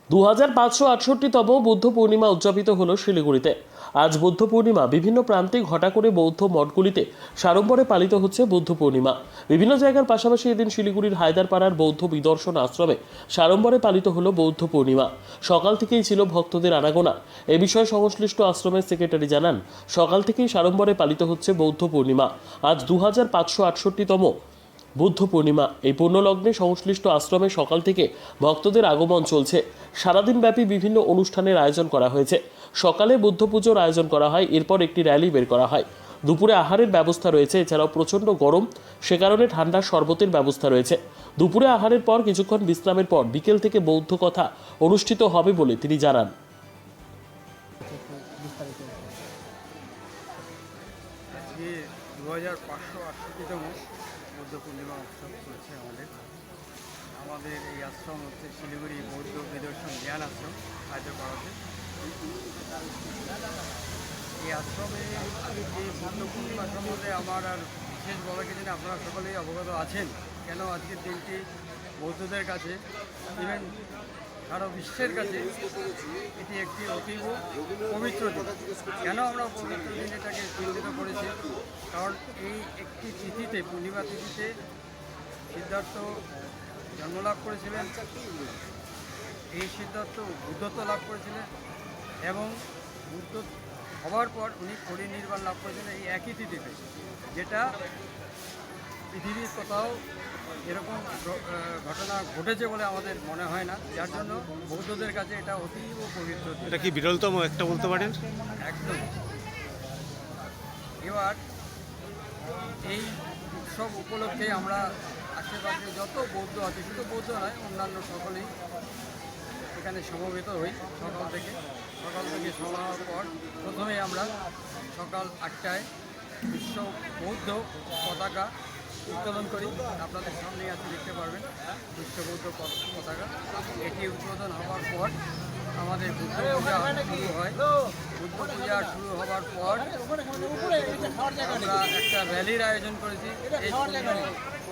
2568তম বুদ্ধ পূর্ণিমা উদযাপিত হলো শিলিগুড়িতে। আজ বুদ্ধ পূর্ণিমা বিভিন্ন প্রান্তে ঘটা করে বৌদ্ধ মঠগুলিতে সাড়ম্বরে পালিত হচ্ছে বুদ্ধ পূর্ণিমা। বিভিন্ন জায়গার পাশাপাশি এদিন শিলিগুড়ির হায়দারপাড়ার বৌদ্ধ বিদর্শন আশ্রমে সাড়ম্বরে পালিত হলো বৌদ্ধ পূর্ণিমা। সকাল থেকেই ছিল ভক্তদের আনাগোনা। এ বিষয়ে সংশ্লিষ্ট আশ্রমের সেক্রেটারি জানান, সকাল থেকেই সাড়ম্বরে পালিত হচ্ছে বৌদ্ধ পূর্ণিমা। আজ 2568তম বুদ্ধ পূর্ণিমা। এই পূর্ণলগ্নে সংশ্লিষ্ট আশ্রমে সকাল থেকে ভক্তদের আগমন চলছে। সারাদিন ব্যাপী বিভিন্ন অনুষ্ঠানের আয়োজন করা হয়েছে। সকালে বুদ্ধ পুজোর আয়োজন করা হয়, এরপর একটি র্যালি বের করা হয়। দুপুরে আহারের ব্যবস্থা রয়েছে। এছাড়াও প্রচণ্ড গরম, সে কারণে ঠান্ডা শরবতের ব্যবস্থা রয়েছে। দুপুরে আহারের পর কিছুক্ষণ বিশ্রামের পর বিকেল থেকে বৌদ্ধ কথা অনুষ্ঠিত হবে বলে তিনি জানান। আজকে 2568তম বৌদ্ধ পূর্ণিমা উৎসব চলছে আমাদের এই আশ্রম হচ্ছে শিলিগুড়ি বৌদ্ধ নিদর্শন জ্ঞান আশ্রম হায়দ্রাবাদে। এই আশ্রমে এই বৌদ্ধ পূর্ণিমা সম্বন্ধে আমার আর বিশেষ বলা কিছু না, আপনারা সকলেই অবগত আছেন। কেন আজকের দিনটি বৌদ্ধদের কাছে, ইভেন সারা বিশ্বের কাছে এটি একটি অতীব পবিত্র দিন। কেন আমরা পবিত্র দিন এটাকে চিহ্নিত করেছি? কারণ এই একটি তিথিতে, পূর্ণিমা তিথিতে সিদ্ধার্থ জন্মলাভ করেছিলেন। এই সিদ্ধার্থ বুদ্ধত্ব লাভ করেছিলেন এবং বুদ্ধ হওয়ার পর উনি পরিনির্বাণ লাভ করেছিলেন এই একই তিথিতে, যেটা পৃথিবীর কোথাও এরকম ঘটনা ঘটেছে বলে আমাদের মনে হয় না। যার জন্য বৌদ্ধদের কাছে এটা অতীব পবিত্র। এটা কি বিরলতম একটা বলতে পারেন? একদম। এবার এই উৎসব উপলক্ষে আমরা আশেপাশে যত বৌদ্ধ আছে, শুধু বৌদ্ধ নয়, অন্যান্য সকলেই এখানে সমবেত হই। সকাল থেকে সমার পর প্রথমে আমরা সকাল 8টায় বিশ্ব বৌদ্ধ পতাকা উত্তোলন করি। আপনাদের সামনেই আছে, দেখতে পারবেন বিশ্ব বৌদ্ধ পতাকা। এটি উদ্বোধন হওয়ার পর আমাদের বুদ্ধ পূজা শুরু হয়। বুদ্ধ পূজা শুরু হওয়ার পর আমরা একটা র্যালির আয়োজন করেছি এই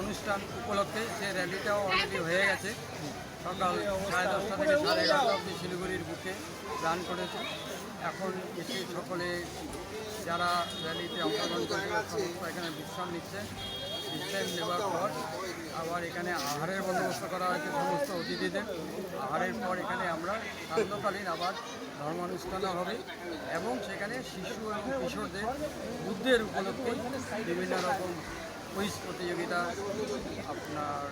অনুষ্ঠান উপলক্ষে। সেই র্যালিটাও অলরেডি হয়ে গেছে। সকাল 10:30 থেকে 11:30 অবধি শিলিগুড়ির বুকে গান করেছে। এখন এসে সকলে যারা র্যালিতে অংশগ্রহণ করেছিল সমস্ত এখানে বিশ্রাম নিচ্ছে। বিশ্রাম নেওয়ার পর আবার এখানে আহারের বন্দোবস্ত করা হয়েছে সমস্ত অতিথিদের। আহারের পর এখানে আমরা সান্ধ্যকালীন আবার ধর্মানুষ্ঠানও হবে এবং সেখানে শিশু এবং কিশোরদের বুদ্ধের উপলক্ষে বিভিন্ন রকম কুইজ প্রতিযোগিতা, আপনার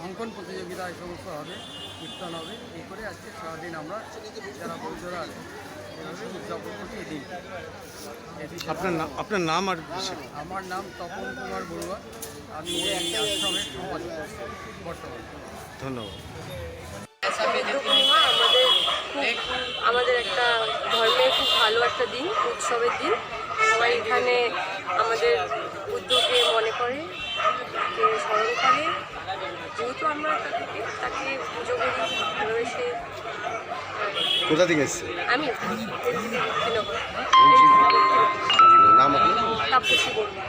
অঙ্কন প্রতিযোগিতা, এই সমস্ত হবে, কীর্তন হবে। এই করে আজকে সারাদিন আমরা যারা বৌদ্ধরা আছে এভাবে উদযাপন করছি এই দিন। আপনার নাম আর? আমার নাম তপন কুমার বড়ুয়া। আমি এই আশ্রমের সম্পাদক বর্তমানে। ধন্যবাদ। বুদ্ধ পূর্ণিমা আমাদের একটা ধর্মের খুব ভালো একটা দিন, উৎসবের দিন। সবাই এখানে আমাদের বুদ্ধকে মনে করে, তাকে স্মরণ করে। যেহেতু আমরা তাকে পুজো করি ভালোবেসে। কোথা থেকে এসছে? আমি নাম তাপসী বলবো।